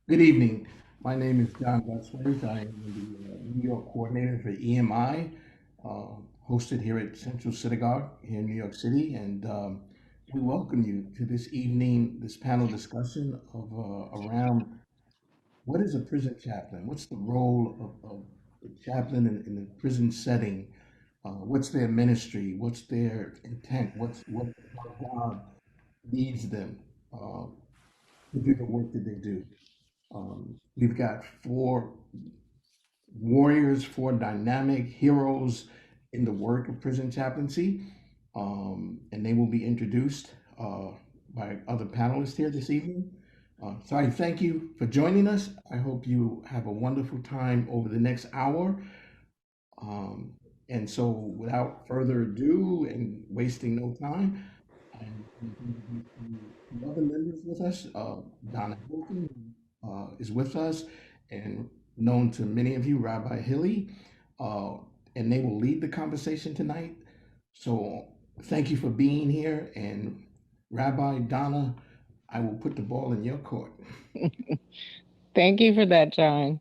Good evening. My name is John Ducksworth. I am the New York coordinator for EMI, uh, hosted here at Central Synagogue here in New York City. And we welcome you to this evening, this panel discussion of around what is a prison chaplain? What's the role of the chaplain in the prison setting? What's their ministry? What's their intent? What how God leads them to do the work that they do? We've got four warriors, four dynamic heroes in the work of prison chaplaincy, and they will be introduced by other panelists here this evening. So I thank you for joining us. I hope you have a wonderful time over the next hour. Um, and so, without further ado and wasting no time, I'm going to introduce you two other members with us. Donna Hylton is with us, and known to many of you, Rabbi Hilly, uh, and they will lead the conversation tonight. So, thank you for being here. And Rabbi Donna, I will put the ball in your court. Thank you for that, John.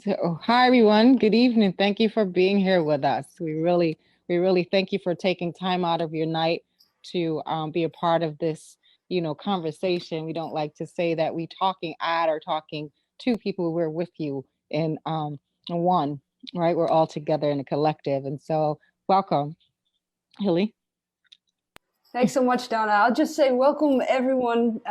So, hi everyone. Good evening. Thank you for being here with us. We really thank you for taking time out of your night to be a part of this, conversation. We don't like to say that we talking at or talking to people. We're with you in one, right? We're all together in a collective, and so welcome, Hilly. Thanks so much, Donna. I'll just say welcome, everyone.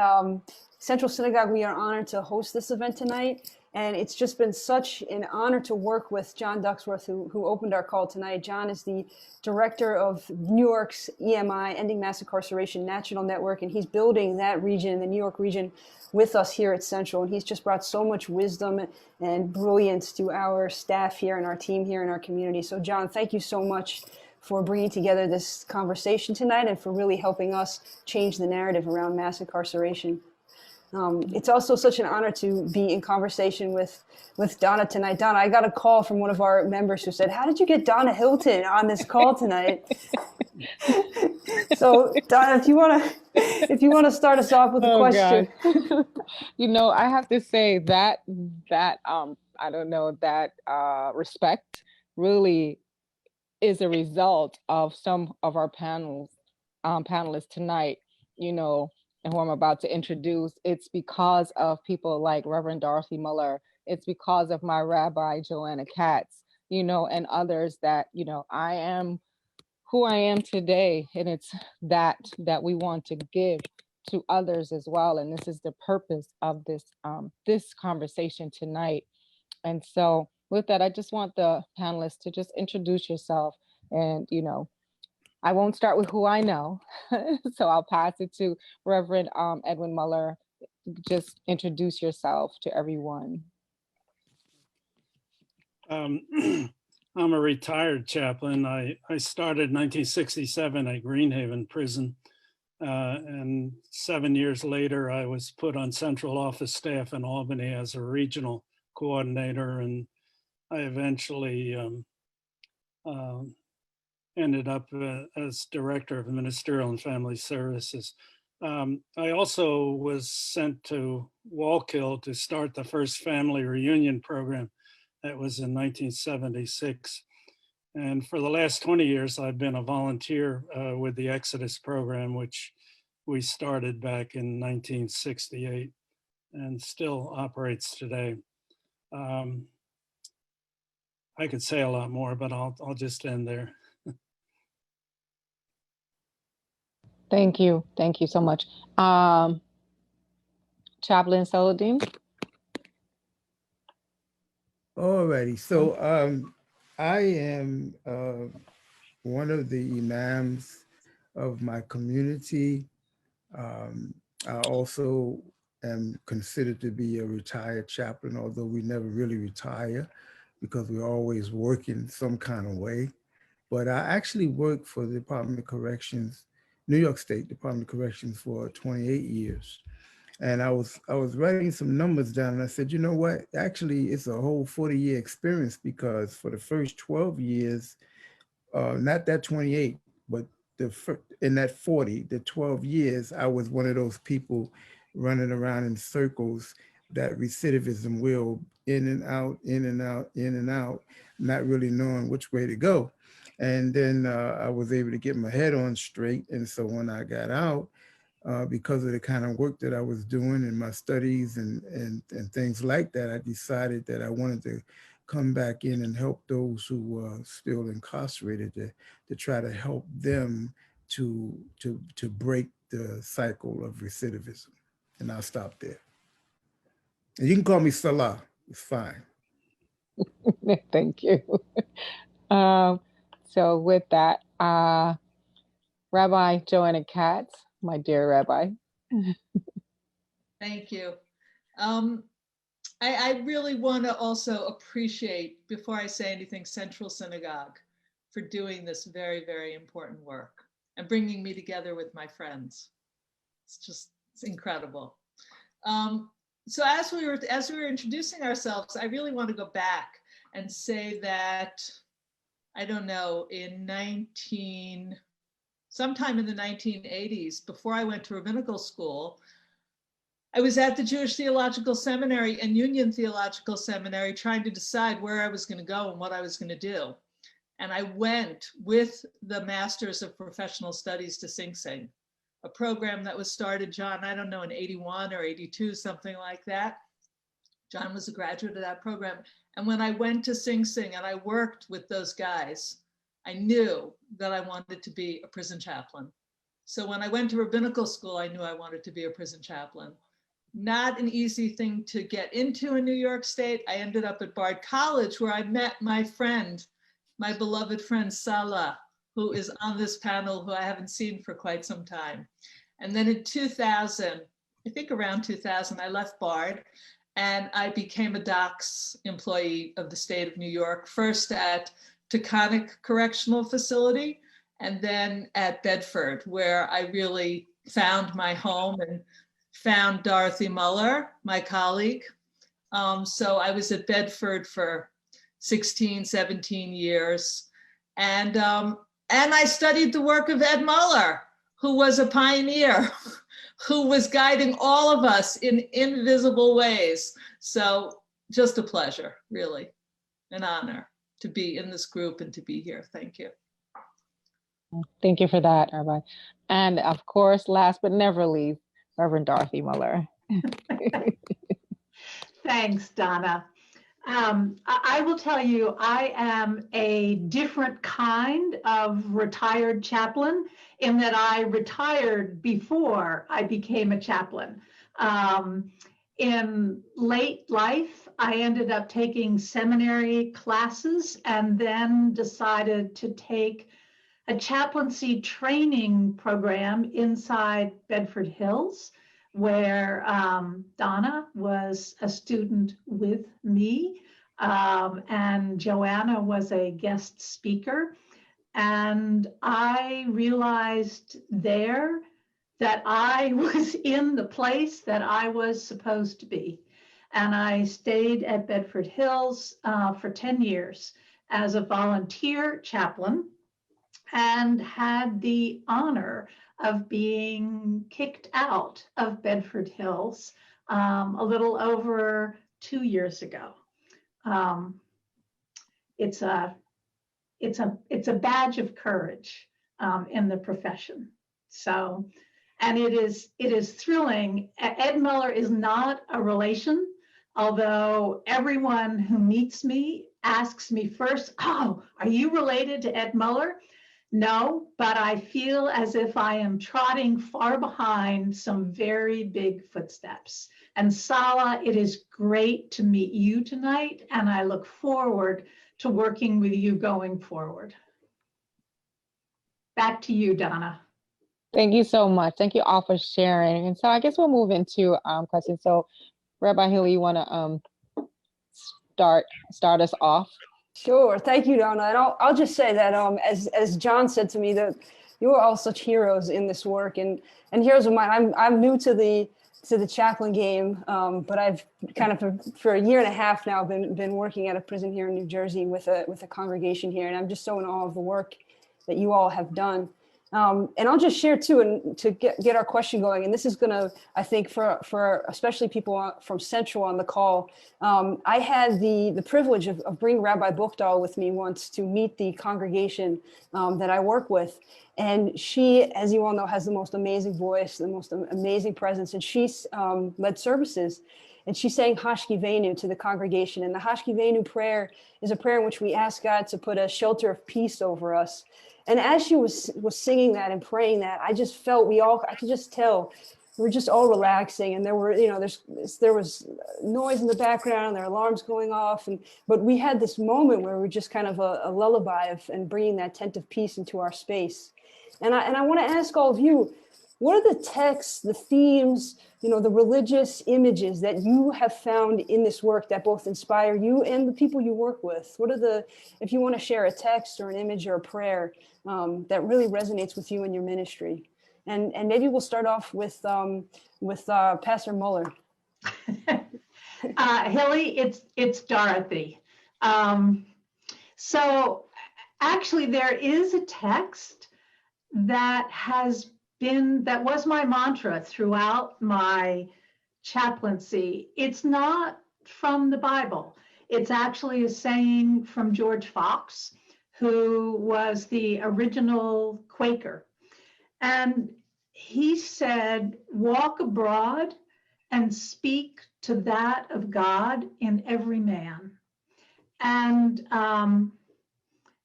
Central Synagogue, we are honored to host this event tonight. And it's just been such an honor to work with John Ducksworth, who opened our call tonight. John is the director of New York's EMI, Ending Mass Incarceration National Network, and he's building that region, the New York region, with us here at Central. And he's just brought so much wisdom and brilliance to our staff here and our team here in our community. So, John, thank you so much for bringing together this conversation tonight and for really helping us change the narrative around mass incarceration. It's also such an honor to be in conversation with Donna tonight. Donna, I got a call from one of our members who said, "How did you get Donna Hylton on this call tonight?" So, Donna, if you want to start us off with a question. I have to say that I don't know that respect really is a result of some of our panelists tonight, and who I'm about to introduce. It's because of people like Reverend Dorothy Muller. It's because of my Rabbi Joanna Katz, and others that, I am who I am today. And it's that we want to give to others as well. And this is the purpose of this conversation tonight. And so with that, I just want the panelists to just introduce yourself. And, I won't start with who I know. So I'll pass it to Reverend Edwin Muller. Just introduce yourself to everyone. I'm a retired chaplain. I started in 1967 at Greenhaven Prison. And 7 years later, I was put on central office staff in Albany as a regional coordinator. And I eventually ended up as director of ministerial and family services. I also was sent to Wallkill to start the first family reunion program. That was in 1976. And for the last 20 years, I've been a volunteer with the Exodus program, which we started back in 1968 and still operates today. I could say a lot more, but I'll just end there. Thank you. Thank you so much. Chaplain Salahuddin. Alrighty, so I am one of the imams of my community. I also am considered to be a retired chaplain, although we never really retire because we're always working some kind of way. But I actually worked for the Department of Corrections, New York State Department of Corrections, for 28 years. And I was writing some numbers down, and I said, you know what? Actually, it's a whole 40-year experience, because for the first 12 years, not that 28, but in that 40, the 12 years, I was one of those people running around in circles, that recidivism will in and out, in and out, in and out, not really knowing which way to go. And then I was able to get my head on straight. And so when I got out, because of the kind of work that I was doing in my studies and things like that, I decided that I wanted to come back in and help those who were still incarcerated, to try to help them to break the cycle of recidivism. And I'll stop there. And you can call me Salah, it's fine. Thank you. So with that, Rabbi Joanna Katz, my dear Rabbi. Thank you. I really want to also appreciate, before I say anything, Central Synagogue for doing this very, very important work and bringing me together with my friends. It's incredible. So as we were introducing ourselves, I really want to go back and say that, I don't know, sometime in the 1980s, before I went to rabbinical school, I was at the Jewish Theological Seminary and Union Theological Seminary trying to decide where I was going to go and what I was going to do. And I went with the Masters of Professional Studies to Sing Sing, a program that was started, John, I don't know, in 81 or 82, something like that. John was a graduate of that program. And when I went to Sing Sing and I worked with those guys, I knew that I wanted to be a prison chaplain. So when I went to rabbinical school, I knew I wanted to be a prison chaplain. Not an easy thing to get into in New York State. I ended up at Bard College, where I met my friend, my beloved friend Salah, who is on this panel, who I haven't seen for quite some time. And then in 2000, I think around 2000, I left Bard and I became a DOCS employee of the state of New York, first at Taconic Correctional Facility, and then at Bedford, where I really found my home and found Dorothy Muller, my colleague. So I was at Bedford for 16, 17 years. And I studied the work of Ed Muller, who was a pioneer, who was guiding all of us in invisible ways. So just a pleasure, really, an honor to be in this group and to be here. Thank you. Thank you for that, Rabbi. And of course, last but never least, Reverend Dorothy Muller. Thanks, Donna. I will tell you, I am a different kind of retired chaplain in that I retired before I became a chaplain. In late life, I ended up taking seminary classes and then decided to take a chaplaincy training program inside Bedford Hills, where Donna was a student with me, and Joanna was a guest speaker. And I realized there that I was in the place that I was supposed to be. And I stayed at Bedford Hills for 10 years as a volunteer chaplain, and had the honor of being kicked out of Bedford Hills a little over 2 years ago. It's a badge of courage in the profession. So, and it is thrilling. Ed Muller is not a relation, although everyone who meets me asks me first, "Oh, are you related to Ed Muller?" No, but I feel as if I am trotting far behind some very big footsteps. And Salah, it is great to meet you tonight, and I look forward to working with you going forward. Back to you, Donna. Thank you so much. Thank you all for sharing. And so I guess we'll move into questions. So Rabbi Hilly, you want to start us off? Sure. Thank you, Donna. And I'll just say that as John said to me, that you are all such heroes in this work, and heroes of mine. I'm new to the chaplain game, but I've kind of for a year and a half now been working at a prison here in New Jersey with a congregation here, and I'm just so in awe of the work that you all have done. And I'll just share too, and to get our question going, and this is gonna, I think for especially people from Central on the call, I had the privilege of bringing Rabbi Buchdahl with me once to meet the congregation that I work with. And she, as you all know, has the most amazing voice, the most amazing presence, and she's led services. And she sang Hashkivenu to the congregation. And the Hashkivenu prayer is a prayer in which we ask God to put a shelter of peace over us. And as she was singing that and praying that, I just felt I could just tell we're just all relaxing. And there were, there was noise in the background, there were alarms going off. But we had this moment where we're just kind of a lullaby and bringing that tent of peace into our space. And I want to ask all of you, what are the texts, the themes, the religious images that you have found in this work that both inspire you and the people you work with? What are if you want to share a text or an image or a prayer that really resonates with you in your ministry? And maybe we'll start off with Pastor Muller. Hilly, it's Dorothy. So actually there is a text that was my mantra throughout my chaplaincy. It's not from the Bible. It's actually a saying from George Fox, who was the original Quaker. And he said, walk abroad and speak to that of God in every man. And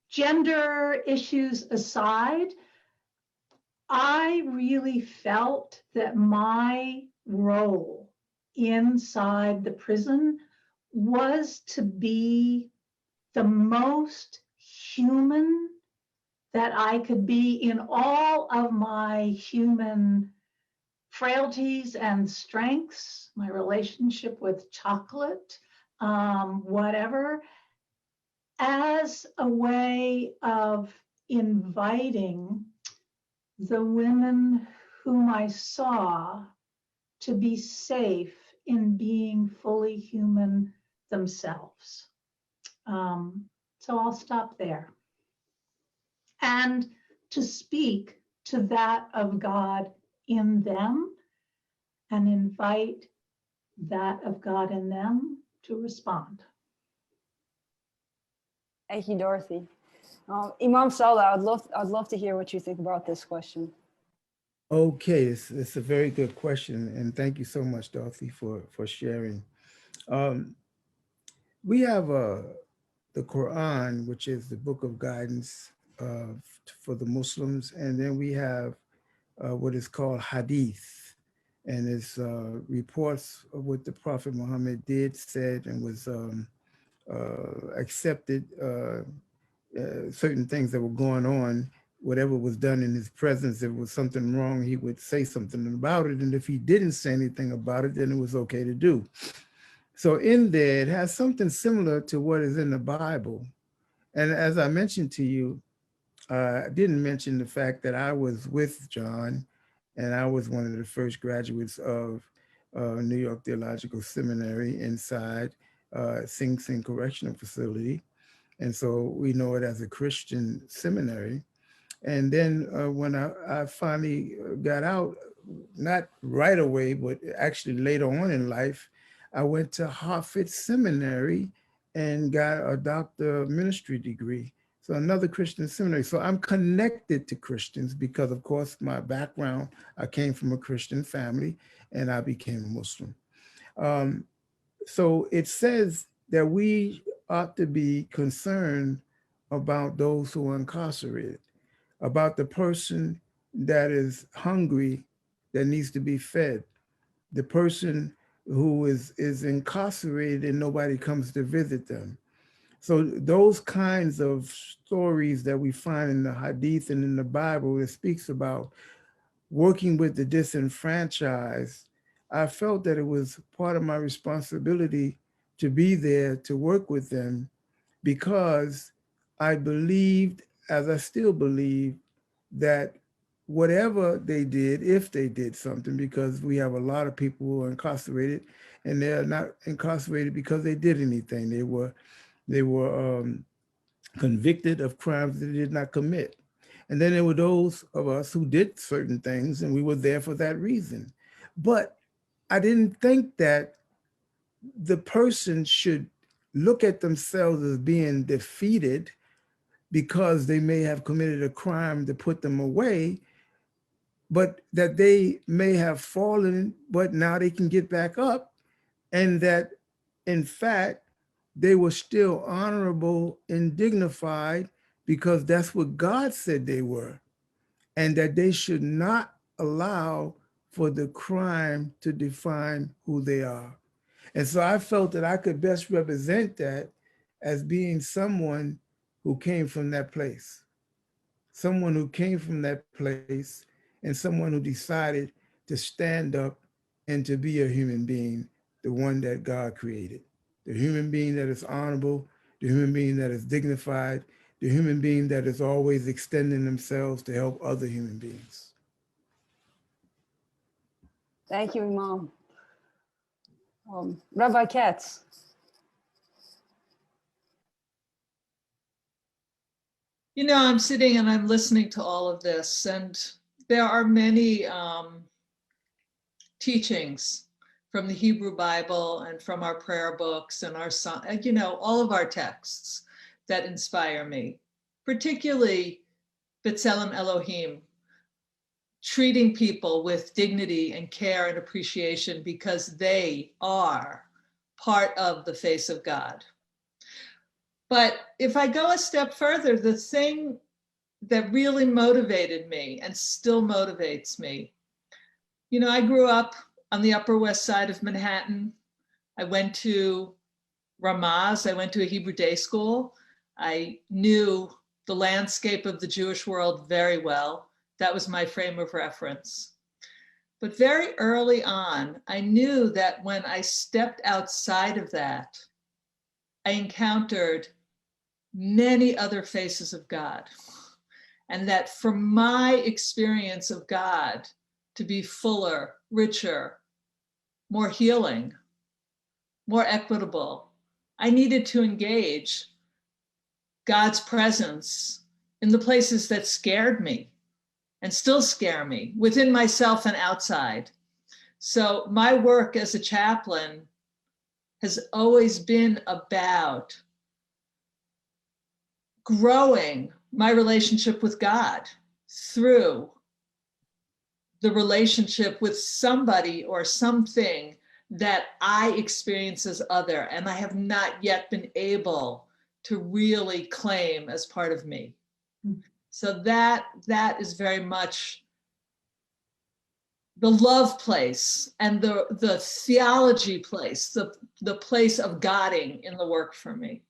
gender issues aside, I really felt that my role inside the prison was to be the most human that I could be in all of my human frailties and strengths, my relationship with chocolate, whatever, as a way of inviting the women whom I saw to be safe in being fully human themselves. So I'll stop there. And to speak to that of God in them and invite that of God in them to respond. Thank you, Dorothy. Imam Salah, I'd love to hear what you think about this question. Okay, it's a very good question, and thank you so much, Dorothy, for sharing. We have the Quran, which is the book of guidance for the Muslims, and then we have what is called Hadith, and it's reports of what the Prophet Muhammad did, said, and was accepted. Certain things that were going on, whatever was done in his presence, if there was something wrong, he would say something about it. And if he didn't say anything about it, then it was okay to do. So in there, it has something similar to what is in the Bible. And as I mentioned to you, I didn't mention the fact that I was with John, and I was one of the first graduates of New York Theological Seminary inside Sing Sing Correctional Facility. And so we know it as a Christian seminary. And then when I finally got out, not right away, but actually later on in life, I went to Hartford Seminary and got a doctor of ministry degree. So another Christian seminary. So I'm connected to Christians because, of course, my background, I came from a Christian family and I became a Muslim. So it says that we ought to be concerned about those who are incarcerated, about the person that is hungry, that needs to be fed, the person who is incarcerated and nobody comes to visit them. So those kinds of stories that we find in the Hadith and in the Bible that speaks about working with the disenfranchised, I felt that it was part of my responsibility to be there to work with them, because I believed, as I still believe, that whatever they did, if they did something, because we have a lot of people who are incarcerated and they're not incarcerated because they did anything. They were convicted of crimes they did not commit. And then there were those of us who did certain things, and we were there for that reason. But I didn't think that the person should look at themselves as being defeated because they may have committed a crime to put them away, but that they may have fallen, but now they can get back up, and that in fact, they were still honorable and dignified because that's what God said they were, and that they should not allow for the crime to define who they are. And so I felt that I could best represent that as being someone who came from that place, someone who came from that place, and someone who decided to stand up and to be a human being, the one that God created, the human being that is honorable, the human being that is dignified, the human being that is always extending themselves to help other human beings. Thank you, Imam. Rabbi Katz. You know, I'm sitting and I'm listening to all of this, and there are many teachings from the Hebrew Bible and from our prayer books and our, you know, all of our texts that inspire me, particularly B'Tselem Elohim, treating people with dignity and care and appreciation because they are part of the face of God. But if I go a step further, the thing that really motivated me and still motivates me, you know, I grew up on the Upper West Side of Manhattan. I went to Ramaz, I went to a Hebrew day school. I knew the landscape of the Jewish world very well. That was my frame of reference. But very early on, I knew that when I stepped outside of that, I encountered many other faces of God. And that for my experience of God to be fuller, richer, more healing, more equitable, I needed to engage God's presence in the places that scared me and still scare me, within myself and outside. So my work as a chaplain has always been about growing my relationship with God through the relationship with somebody or something that I experience as other, and I have not yet been able to really claim as part of me. So that is very much the love place and the theology place, the place of Godding in the work for me.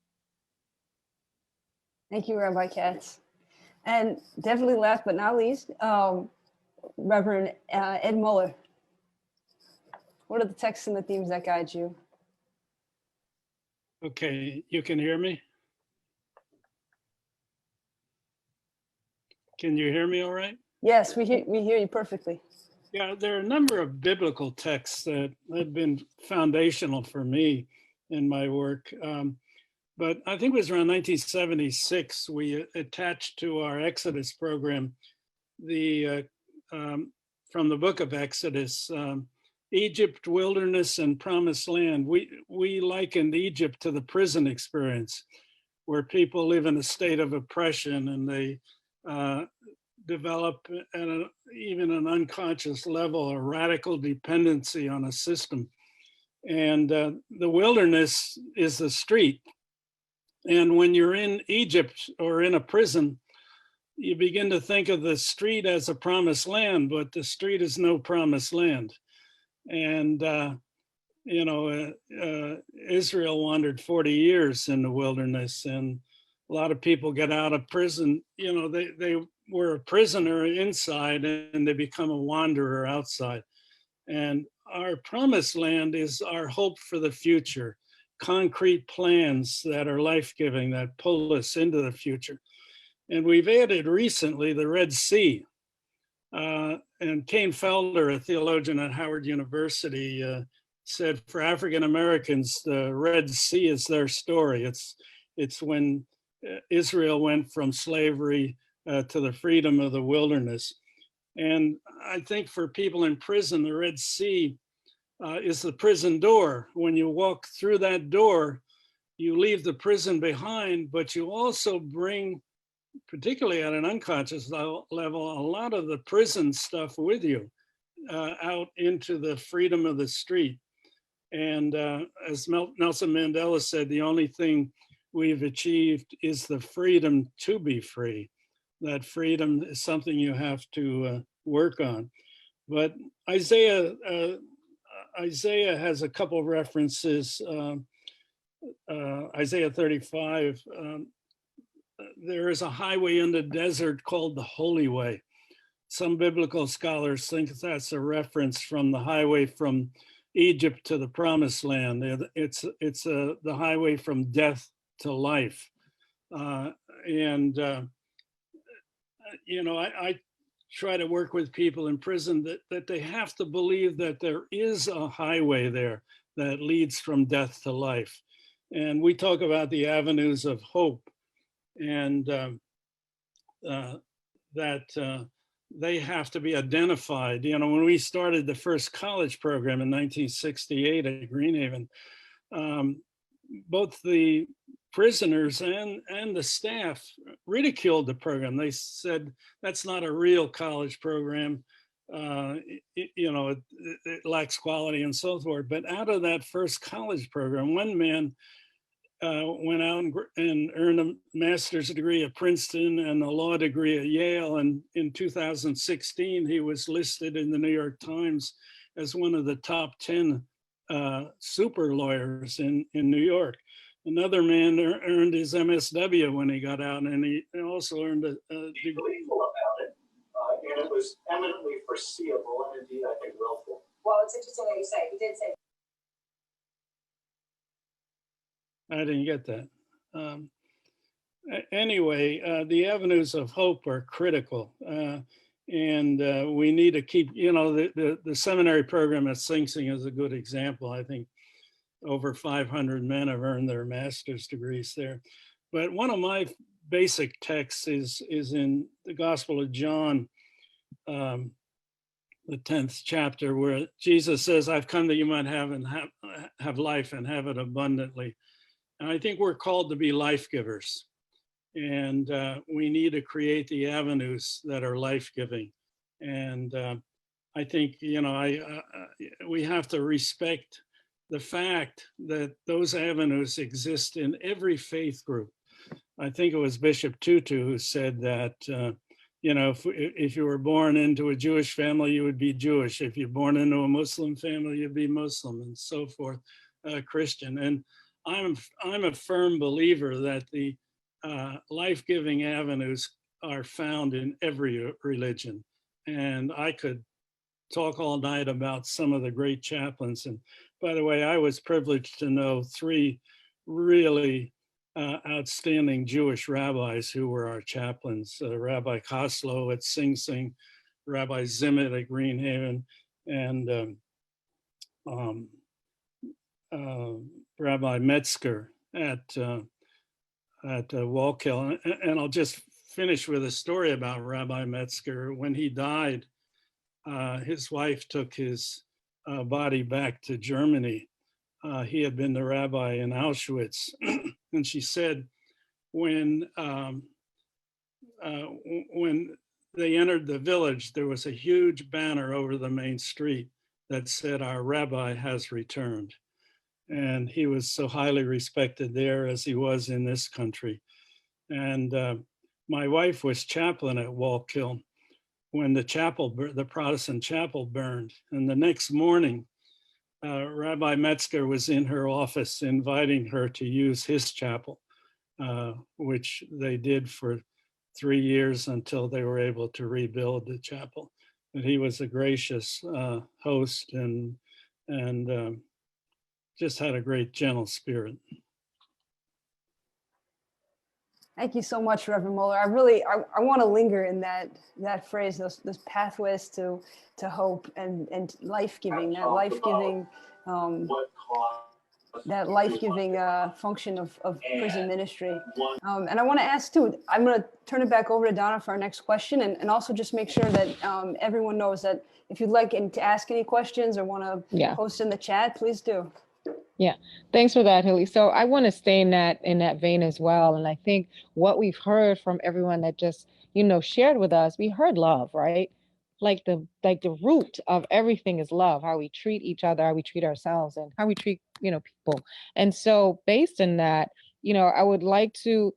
Thank you, Rabbi Katz. And definitely last but not least, Reverend Ed Muller. What are the texts and the themes that guide you? Okay, you can hear me? Can you hear me all right? Yes, we hear you perfectly. Yeah, there are a number of biblical texts that have been foundational for me in my work. But I think it was around 1976, we attached to our Exodus program from the book of Exodus, Egypt, wilderness, and promised land. We likened Egypt to the prison experience, where people live in a state of oppression and they develop at even an unconscious level a radical dependency on a system. And the wilderness is the street. And when you're in Egypt or in a prison, you begin to think of the street as a promised land, but the street is no promised land. And, Israel wandered 40 years in the wilderness, and a lot of people get out of prison. You know, they were a prisoner inside and they become a wanderer outside. And our promised land is our hope for the future, concrete plans that are life-giving, that pull us into the future. And we've added recently the Red Sea. And Kane Felder, a theologian at Howard University, said for African Americans, the Red Sea is their story. It's when Israel went from slavery to the freedom of the wilderness. And I think for people in prison, the Red Sea is the prison door. When you walk through that door, you leave the prison behind, but you also bring, particularly at an unconscious level, a lot of the prison stuff with you out into the freedom of the street. And as Nelson Mandela said, the only thing we've achieved is the freedom to be free. That freedom is something you have to work on. But Isaiah has a couple of references. Isaiah 35, there is a highway in the desert called the Holy Way. Some biblical scholars think that's a reference from the highway from Egypt to the Promised Land. It's the highway from death to life. You know, I try to work with people in prison that they have to believe that there is a highway there that leads from death to life. And we talk about the avenues of hope, and that they have to be identified. You know, when we started the first college program in 1968 at Greenhaven, both the prisoners and the staff ridiculed the program. They said, that's not a real college program. You know, it lacks quality and so forth. But out of that first college program, one man went out and earned a master's degree at Princeton and a law degree at Yale. And in 2016, he was listed in the New York Times as one of the top 10 super lawyers in New York. Another man earned his MSW when he got out, and he also earned a degree. About it, and it was eminently foreseeable, and indeed, I think, willful. Well, it's interesting that you say, he did say. I didn't get that. Anyway, the avenues of hope are critical. And we need to keep, you know, the seminary program at Sing Sing is a good example. I think over 500 men have earned their master's degrees there. But one of my basic texts is in the Gospel of John, the 10th chapter, where Jesus says, I've come that you might have life and have it abundantly. And I think we're called to be life givers. And we need to create the avenues that are life-giving. And I think, you know, we have to respect the fact that those avenues exist in every faith group. I think it was Bishop Tutu who said that, you know, if you were born into a Jewish family, you would be Jewish. If you're born into a Muslim family, you'd be Muslim, and so forth, Christian. And I'm a firm believer that the life-giving avenues are found in every religion. And I could talk all night about some of the great chaplains. And by the way, I was privileged to know 3 really outstanding Jewish rabbis who were our chaplains, Rabbi Koslow at Sing Sing, Rabbi Zimmit at Greenhaven, and Rabbi Metzger at Wallkill. And I'll just finish with a story about Rabbi Metzger. When he died, his wife took his body back to Germany. He had been the rabbi in Auschwitz. And she said, when they entered the village, there was a huge banner over the main street that said, our rabbi has returned. And he was so highly respected there as he was in this country. And my wife was chaplain at Wallkill when the Protestant chapel burned. And the next morning, Rabbi Metzger was in her office inviting her to use his chapel, which they did for 3 years until they were able to rebuild the chapel. But he was a gracious host and just had a great gentle spirit. Thank you so much, Reverend Muller. I want to linger in that phrase, those pathways to hope and life-giving, that life-giving. What caused that life-giving function of prison ministry. And I want to ask too, I'm going to turn it back over to Donna for our next question, and also just make sure that everyone knows that if you'd like to ask any questions or want to post in the chat, please do. Yeah, thanks for that, Hilly. So I want to stay in that vein as well. And I think what we've heard from everyone that just, shared with us, we heard love, right? Like the root of everything is love, how we treat each other, how we treat ourselves, and how we treat, people. And so based on that, I would like to,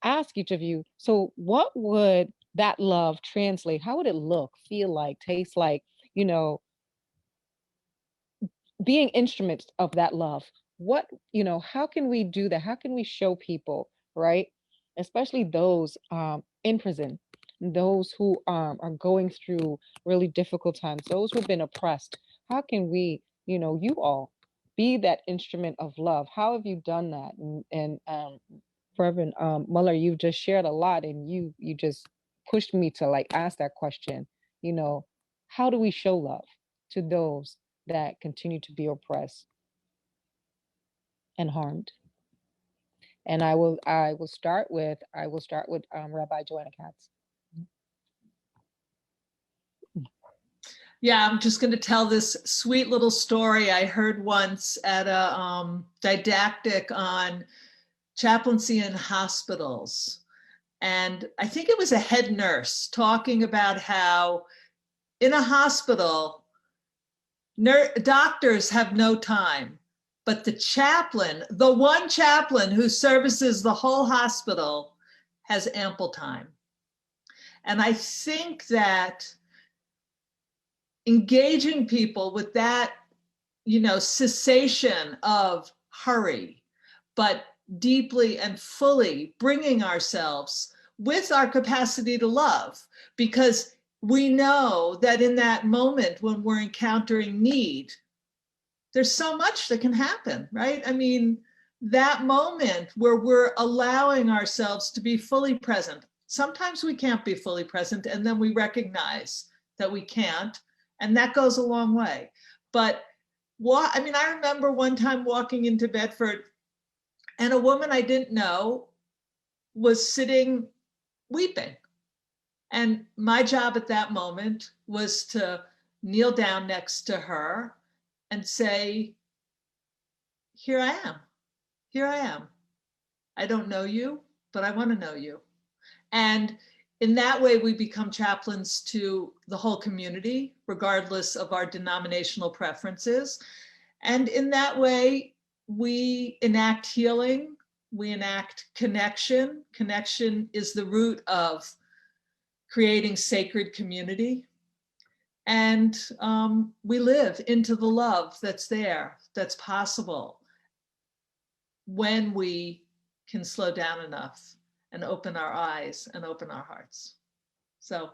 ask each of you, so what would that love translate? How would it look, feel like, taste like, being instruments of that love? What, how can we do that? How can we show people, right? Especially those in prison, those who are going through really difficult times, those who've been oppressed. How can we, you all be that instrument of love? How have you done that? And Reverend Muller, you've just shared a lot, and you just pushed me to ask that question. How do we show love to those that continue to be oppressed and harmed? And I will start with Rabbi Joanna Katz. Yeah, I'm just going to tell this sweet little story I heard once at a didactic on chaplaincy in hospitals. And I think it was a head nurse talking about how in a hospital, doctors have no time, but the chaplain, the one chaplain who services the whole hospital, has ample time. And I think that engaging people with that, cessation of hurry, but deeply and fully bringing ourselves with our capacity to love, because we know that in that moment when we're encountering need, there's so much that can happen, right? I mean, that moment where we're allowing ourselves to be fully present. Sometimes we can't be fully present, and then we recognize that we can't, and that goes a long way. But I remember one time walking into Bedford, and a woman I didn't know was sitting weeping. And my job at that moment was to kneel down next to her and say, here I am. Here I am. I don't know you, but I want to know you. And in that way, we become chaplains to the whole community, regardless of our denominational preferences. And in that way, we enact healing, we enact connection. Connection is the root of creating sacred community. And we live into the love that's there, that's possible, when we can slow down enough and open our eyes and open our hearts. So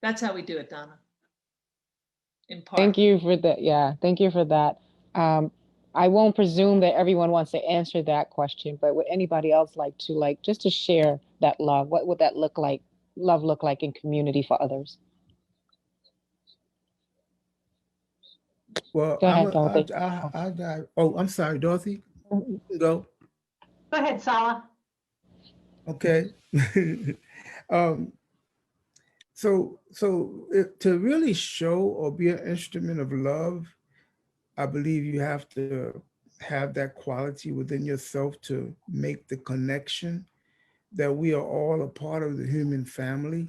that's how we do it, Donna. In part. Thank you for that. Yeah, thank you for that. I won't presume that everyone wants to answer that question, but would anybody else like to just to share that love? What would that look like? Love look like in community for others? Well, Go ahead, Dorothy. I'm sorry, Dorothy. Go. Go ahead, Salah. Okay. So to really show or be an instrument of love, I believe you have to have that quality within yourself to make the connection that we are all a part of the human family.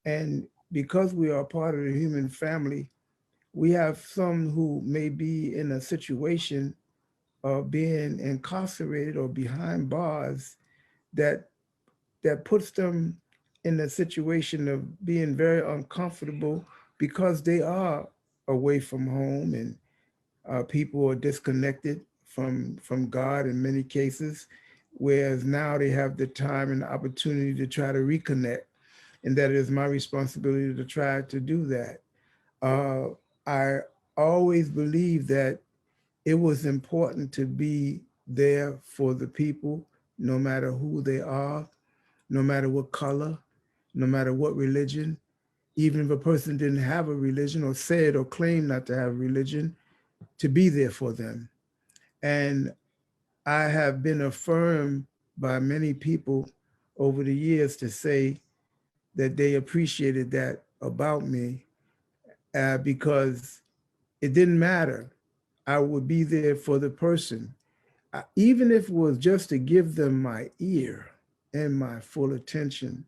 And because we are a part of the human family, we have some who may be in a situation of being incarcerated or behind bars that puts them in a situation of being very uncomfortable because they are away from home, and people are disconnected from God in many cases, whereas now they have the time and the opportunity to try to reconnect. And that is my responsibility to try to do that. I always believed that it was important to be there for the people, no matter who they are, no matter what color, no matter what religion. Even if a person didn't have a religion or said or claimed not to have a religion, to be there for them. And I have been affirmed by many people over the years to say that they appreciated that about me, because it didn't matter. I would be there for the person. Even if it was just to give them my ear and my full attention.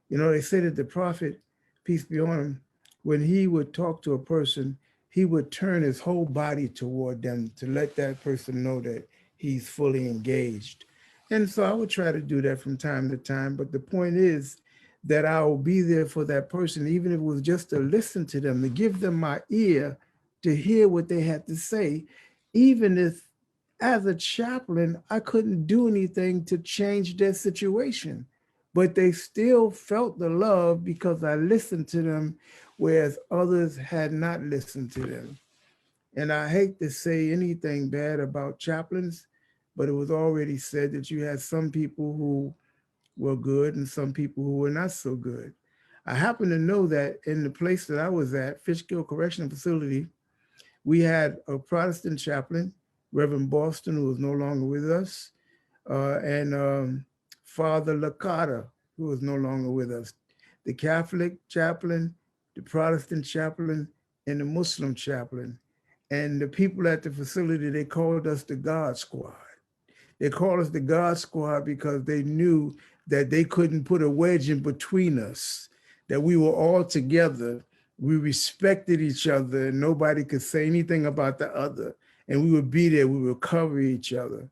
You know, they say that the prophet, peace be on him, when he would talk to a person, he would turn his whole body toward them to let that person know that he's fully engaged. And so I would try to do that from time to time. But the point is that I will be there for that person, even if it was just to listen to them, to give them my ear, to hear what they had to say, even if as a chaplain, I couldn't do anything to change their situation, but they still felt the love because I listened to them, whereas others had not listened to them. And I hate to say anything bad about chaplains, but it was already said that you had some people who were good and some people who were not so good. I happen to know that in the place that I was at, Fishkill Correctional Facility, we had a Protestant chaplain, Reverend Boston, who was no longer with us, and Father Licata, who was no longer with us. The Catholic chaplain, the Protestant chaplain, and the Muslim chaplain. And the people at the facility, they called us the God Squad. They called us the God Squad because they knew that they couldn't put a wedge in between us, that we were all together. We respected each other and nobody could say anything about the other. And we would be there, we would cover each other.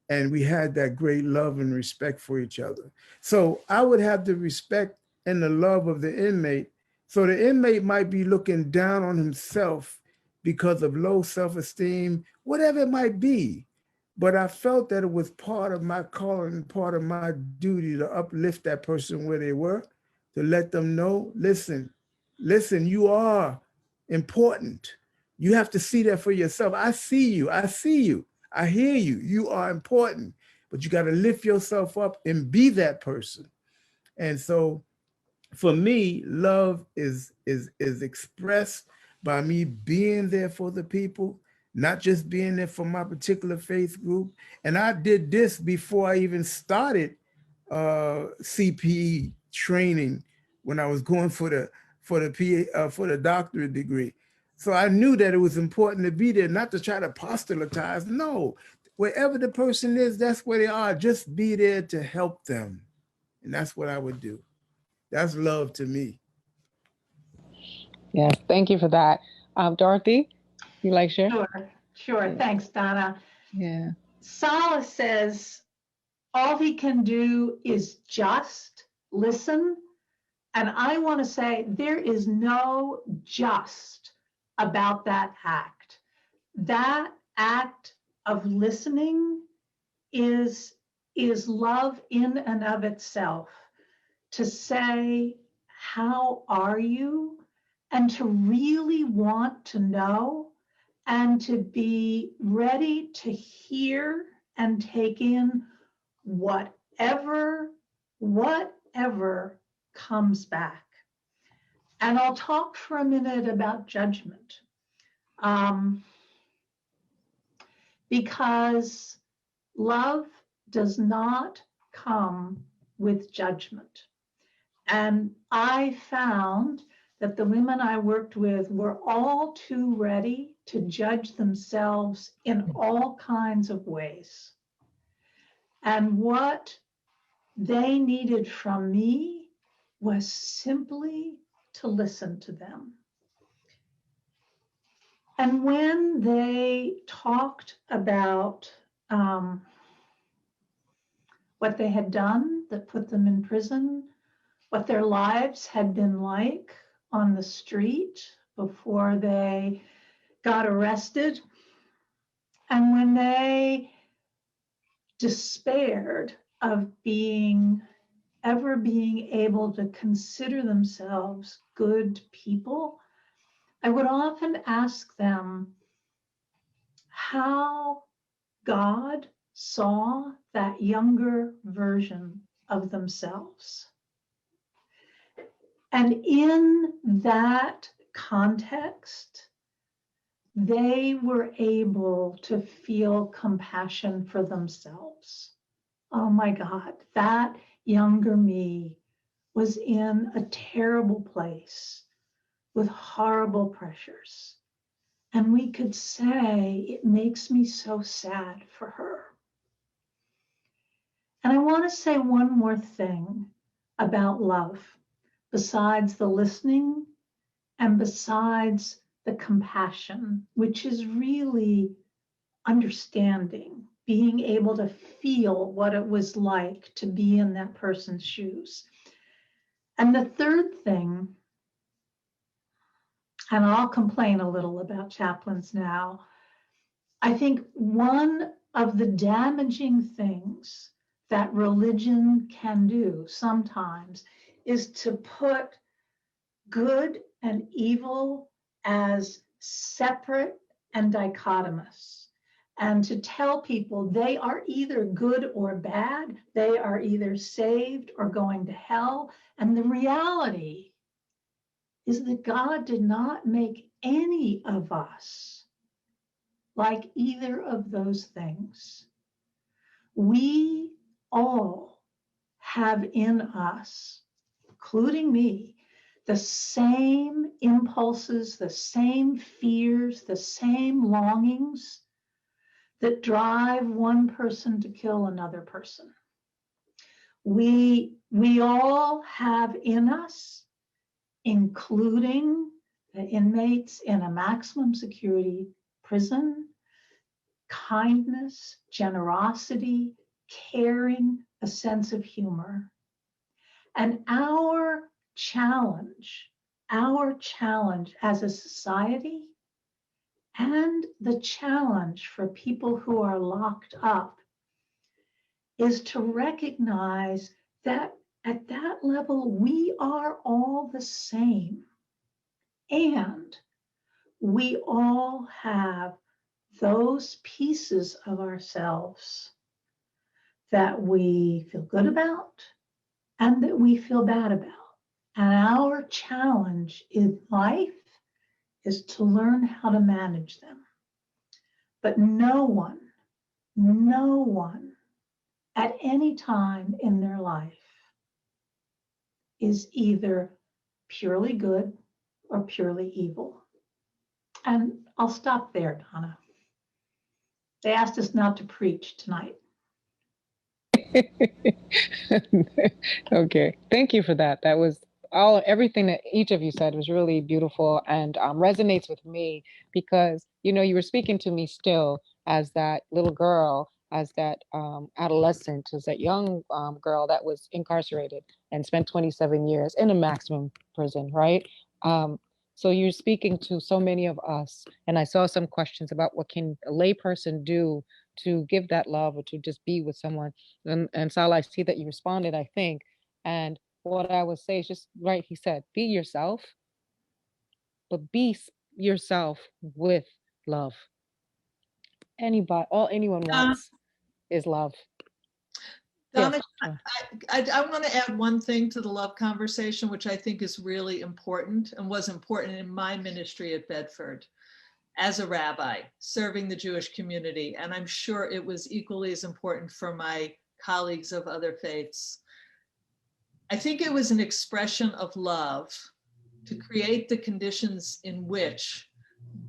And we had that great love and respect for each other. So I would have the respect and the love of the inmate. So the inmate might be looking down on himself because of low self-esteem, whatever it might be. But I felt that it was part of my calling, part of my duty to uplift that person where they were, to let them know, listen, you are important. You have to see that for yourself. I see you, I hear you, you are important, but you got to lift yourself up and be that person. And so for me, love is expressed by me being there for the people, not just being there for my particular faith group. And I did this before I even started CPE training when I was going for the doctorate degree. So I knew that it was important to be there, not to try to proselytize. No, wherever the person is, that's where they are. Just be there to help them. And that's what I would do. That's love to me. Yes, thank you for that. Dorothy, you like share? Sure. Yeah. Thanks, Donna. Yeah. Sala says all he can do is just listen. And I want to say there is no just about that act. That act of listening is love in and of itself. To say, how are you? And to really want to know and to be ready to hear and take in whatever comes back. And I'll talk for a minute about judgment. Because love does not come with judgment. And I found that the women I worked with were all too ready to judge themselves in all kinds of ways. And what they needed from me was simply to listen to them. And when they talked about what they had done that put them in prison, what their lives had been like on the street before they got arrested, and when they despaired of ever being able to consider themselves good people, I would often ask them how God saw that younger version of themselves. And in that context, they were able to feel compassion for themselves. Oh my God, that younger me was in a terrible place with horrible pressures. And we could say, it makes me so sad for her. And I want to say one more thing about love, besides the listening and besides the compassion, which is really understanding, being able to feel what it was like to be in that person's shoes. And the third thing, and I'll complain a little about chaplains now, I think one of the damaging things that religion can do sometimes is to put good and evil as separate and dichotomous, and to tell people they are either good or bad, they are either saved or going to hell. And the reality is that God did not make any of us like either of those things. We all have in us, including me, the same impulses, the same fears, the same longings that drive one person to kill another person. We all have in us, including the inmates in a maximum security prison, kindness, generosity, caring, a sense of humor. And our challenge as a society, and the challenge for people who are locked up, is to recognize that at that level, we are all the same. And we all have those pieces of ourselves that we feel good about and that we feel bad about. And our challenge in life is to learn how to manage them. But no one at any time in their life is either purely good or purely evil. And I'll stop there, Donna. They asked us not to preach tonight. Okay, thank you for that. That was everything that each of you said was really beautiful and resonates with me, because you were speaking to me still as that little girl, as that adolescent, as that young girl that was incarcerated and spent 27 years in a maximum prison, right? So you're speaking to so many of us, and I saw some questions about what can a layperson do to give that love or to just be with someone. And Sal, I see that you responded, I think. And what I would say is just right, he said, be yourself, but be yourself with love. All anyone wants is love. Donna, Yes. I want to add one thing to the love conversation, which I think is really important and was important in my ministry at Bedford as a rabbi serving the Jewish community. And I'm sure it was equally as important for my colleagues of other faiths. I think it was an expression of love to create the conditions in which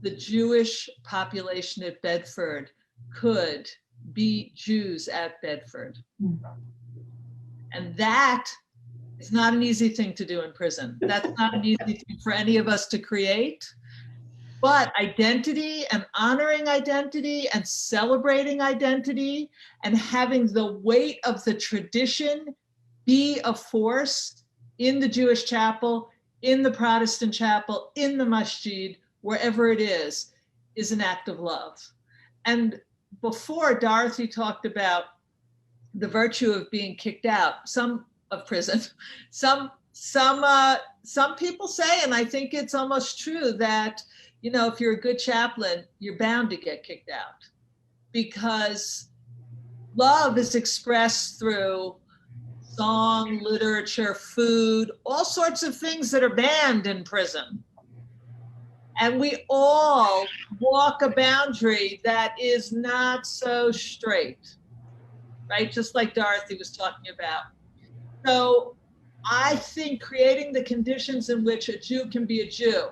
the Jewish population at Bedford could be Jews at Bedford. And that is not an easy thing to do in prison. That's not an easy thing for any of us to create. But identity and honoring identity and celebrating identity and having the weight of the tradition be a force in the Jewish chapel, in the Protestant chapel, in the masjid, wherever it is an act of love. And before, Dorothy talked about the virtue of being kicked out, of prison. Some people say, and I think it's almost true, that if you're a good chaplain, you're bound to get kicked out, because love is expressed through song, literature, food, all sorts of things that are banned in prison. And we all walk a boundary that is not so straight, right? Just like Dorothy was talking about. So I think creating the conditions in which a Jew can be a Jew,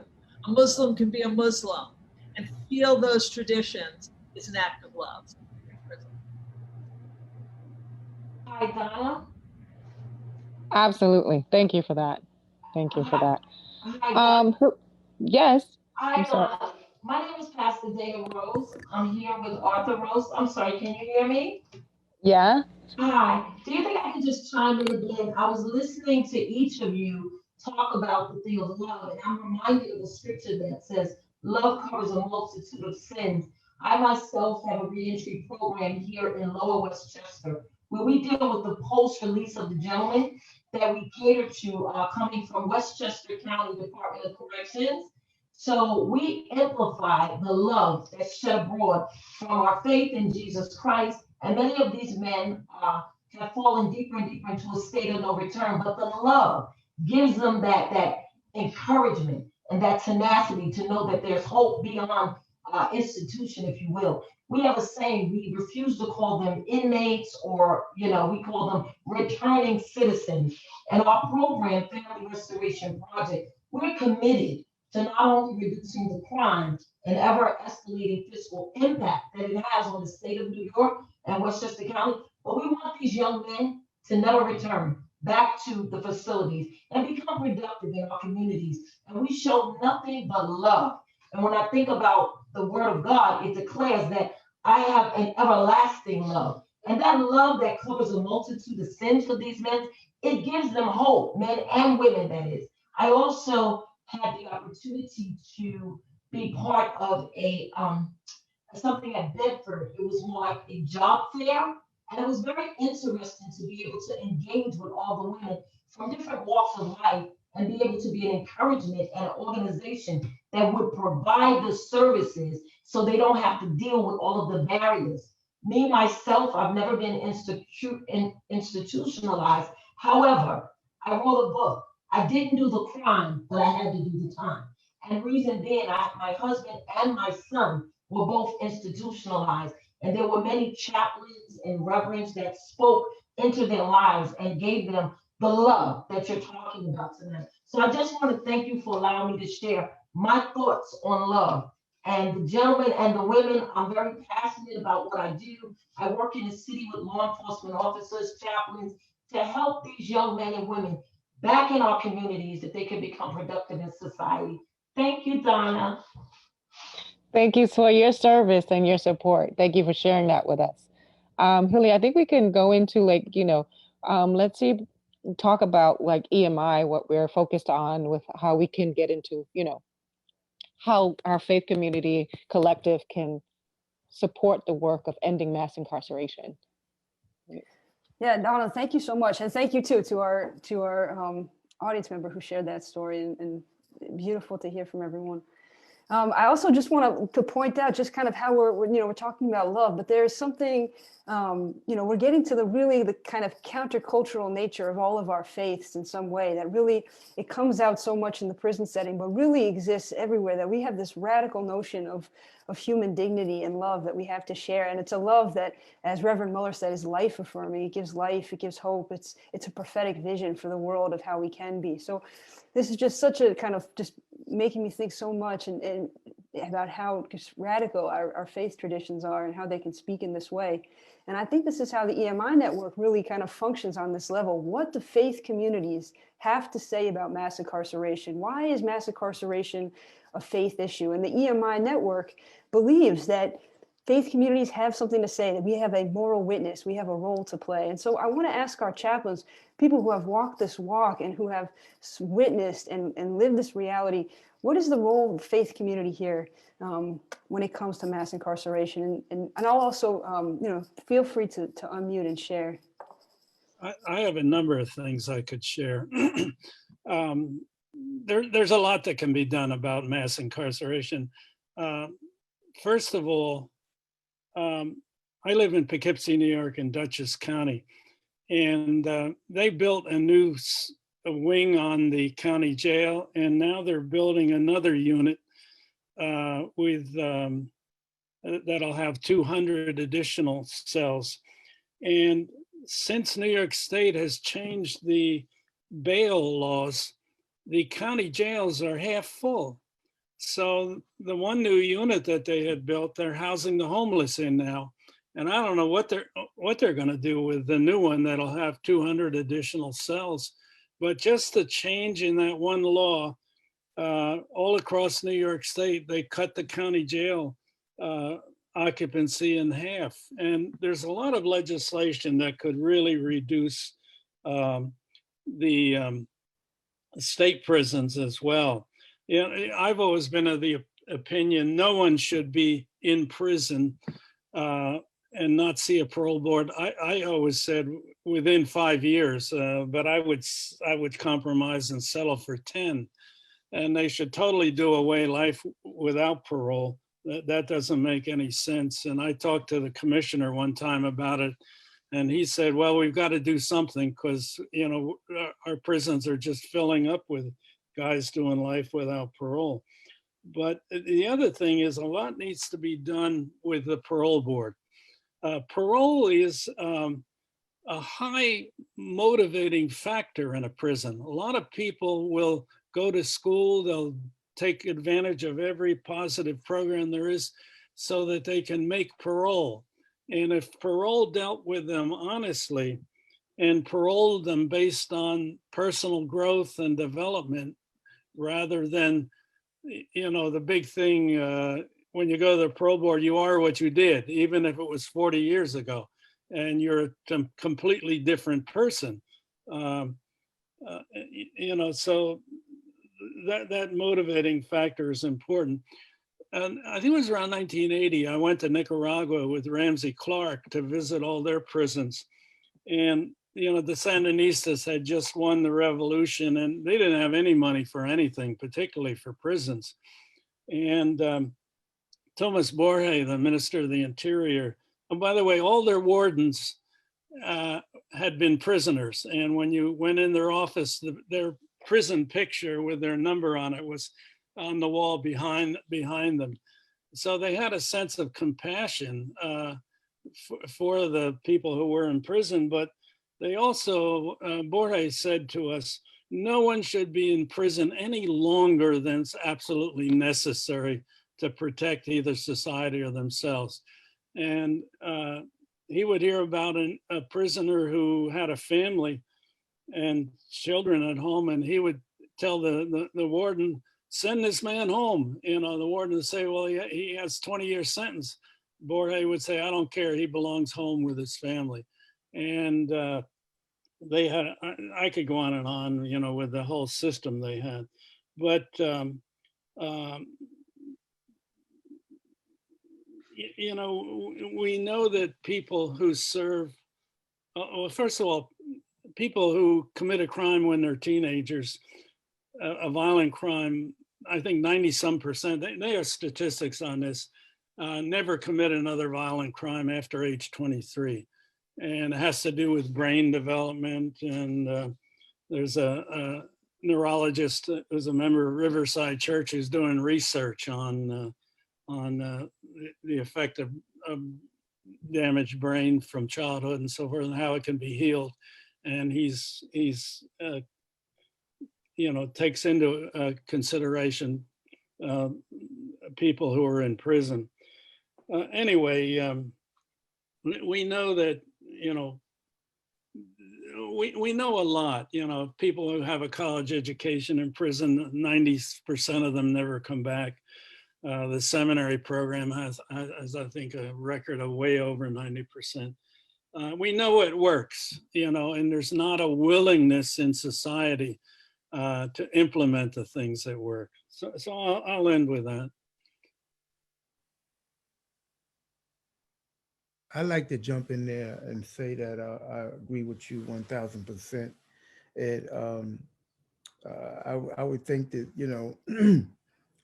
a Muslim can be a Muslim, and feel those traditions is an act of love. Hi, Donna. Absolutely. Thank you for that. Thank you for that. Hi, Donna. Yes. Hi, I'm sorry. Donna. My name is Pastor Dana Rose. I'm here with Arthur Rose. I'm sorry, can you hear me? Yeah. Hi. Do you think I can just chime in again? I was listening to each of you talk about the thing of love, and I'm reminded of a scripture that says, love covers a multitude of sins. I myself have a reentry program here in Lower Westchester, where we deal with the post-release of the gentleman that we cater to coming from Westchester County Department of Corrections. So we amplify the love that's shed abroad from our faith in Jesus Christ. And many of these men have fallen deeper and deeper into a state of no return, but the love gives them that encouragement and that tenacity to know that there's hope beyond institution, if you will. We have a saying, we refuse to call them inmates or, we call them returning citizens. And our program, Family Restoration Project, we're committed to not only reducing the crime and ever escalating fiscal impact that it has on the state of New York and Westchester County, but we want these young men to never return back to the facilities and become productive in our communities. And we show nothing but love. And when I think about the word of God, it declares that I have an everlasting love. And that love that covers a multitude of sins for these men, it gives them hope, men and women, that is. I also had the opportunity to be part of something at Bedford. It was more like a job fair, and it was very interesting to be able to engage with all the women from different walks of life and be able to be an encouragement and an organization that would provide the services so they don't have to deal with all of the barriers. Me, myself, I've never been institutionalized. However, I wrote a book. I didn't do the crime, but I had to do the time. And reason being, my husband and my son were both institutionalized. And there were many chaplains and reverends that spoke into their lives and gave them the love that you're talking about tonight. So I just want to thank you for allowing me to share my thoughts on love. And the gentlemen and the women, I'm very passionate about what I do. I work in the city with law enforcement officers, chaplains, to help these young men and women back in our communities that they can become productive in society. Thank you, Donna. Thank you for your service and your support. Thank you for sharing that with us. Hilly, I think we can go into let's talk about like EMI, what we're focused on with how we can get into, how our faith community collective can support the work of ending mass incarceration. Yeah, Donna, thank you so much. And thank you too to our audience member who shared that story, and beautiful to hear from everyone. I also just want to point out just kind of how we're talking about love, but there's something, we're getting to the kind of countercultural nature of all of our faiths in some way that really, it comes out so much in the prison setting, but really exists everywhere, that we have this radical notion of human dignity and love that we have to share. And it's a love that, as Reverend Muller said, is life affirming. It gives life, it gives hope. It's a prophetic vision for the world of how we can be. So this is just such a kind of just making me think so much and about how just radical our faith traditions are and how they can speak in this way. And I think this is how the EMI network really kind of functions on this level. What do faith communities have to say about mass incarceration? Why is mass incarceration a faith issue? And the EMI network believes that faith communities have something to say, that we have a moral witness, we have a role to play. And so I want to ask our chaplains, people who have walked this walk and who have witnessed and lived this reality, what is the role of the faith community here when it comes to mass incarceration? And I'll also, feel free to unmute and share. I have a number of things I could share. There's a lot that can be done about mass incarceration. First of all, I live in Poughkeepsie, New York, in Dutchess County, and they built a wing on the county jail, and now they're building another unit that'll have 200 additional cells. And since New York State has changed the bail laws, the county jails are half full. So the one new unit that they had built, they're housing the homeless in now. And I don't know what they're going to do with the new one that'll have 200 additional cells. But just the change in that one law, all across New York State, they cut the county jail occupancy in half. And there's a lot of legislation that could really reduce the state prisons as well. Yeah, I've always been of the opinion no one should be in prison and not see a parole board. I always said within 5 years, but I would compromise and settle for 10. And they should totally do away life without parole. That doesn't make any sense. And I talked to the commissioner one time about it, and he said, well, we've got to do something because, you know, our prisons are just filling up with guys doing life without parole. But the other thing is a lot needs to be done with the parole board. Parole is a high motivating factor in a prison. A lot of people will go to school, they'll take advantage of every positive program there is so that they can make parole. And if parole dealt with them honestly and paroled them based on personal growth and development, rather than, you know, the big thing, when you go to the parole board, you are what you did, even if it was 40 years ago, and you're a completely different person. You know, so that motivating factor is important. And I think it was around 1980, I went to Nicaragua with Ramsey Clark to visit all their prisons. And, you know, the Sandinistas had just won the revolution and they didn't have any money for anything, particularly for prisons. And Thomas Borge, the Minister of the Interior, and by the way, all their wardens had been prisoners. And when you went in their office, their prison picture with their number on it was on the wall behind them. So they had a sense of compassion for the people who were in prison, but they also, Borge said to us, no one should be in prison any longer than it's absolutely necessary to protect either society or themselves. And he would hear about a prisoner who had a family and children at home, and he would tell the warden, send this man home. You know, the warden would say, well, he has 20-year sentence. Borge would say, I don't care, he belongs home with his family. And they had, I could go on, you know, with the whole system they had. But, you know, we know that people who serve, well, first of all, people who commit a crime when they're teenagers, a violent crime, I think 90-some%, they have statistics on this, never commit another violent crime after age 23. And it has to do with brain development. And there's a neurologist who's a member of Riverside Church who's doing research on the effect of damaged brain from childhood and so forth, and how it can be healed. And he's you know, takes into consideration people who are in prison. Anyway, we know that, you know, we know a lot, you know, people who have a college education in prison, 90% of them never come back. The seminary program has, I think, a record of way over 90%. We know it works, you know, and there's not a willingness in society to implement the things that work. So I'll end with that. I like to jump in there and say that I agree with you 1000%. I would think that, you know,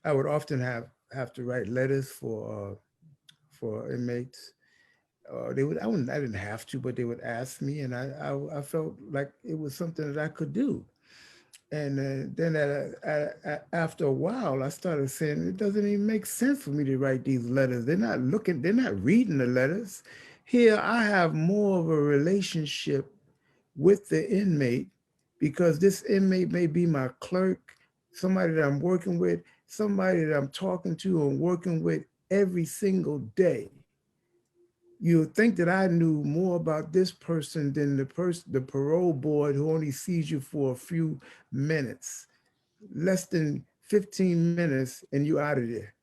I would often have to write letters for inmates. I didn't have to, but they would ask me, and I felt like it was something that I could do. And then after a while, I started saying, it doesn't even make sense for me to write these letters. They're not reading the letters. Here, I have more of a relationship with the inmate because this inmate may be my clerk, somebody that I'm working with, somebody that I'm talking to and working with every single day. You would think that I knew more about this person than the parole board who only sees you for a few minutes, less than 15 minutes, and you out of there.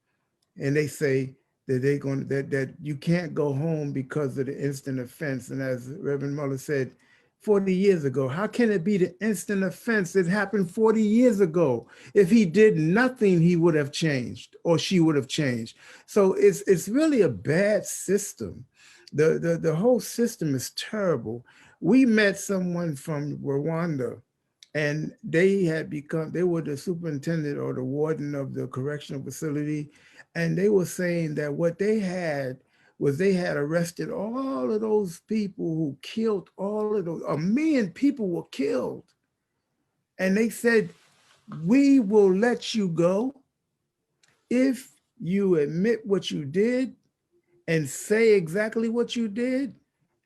And they say that that you can't go home because of the instant offense. And as Reverend Muller said, 40 years ago, how can it be the instant offense that happened 40 years ago? If he did nothing, he would have changed or she would have changed. So it's really a bad system. The whole system is terrible. We met someone from Rwanda, and they were the superintendent or the warden of the correctional facility. And they were saying that what they had was they had arrested all of those people who killed all of those, 1 million people were killed. And they said, we will let you go if you admit what you did and say exactly what you did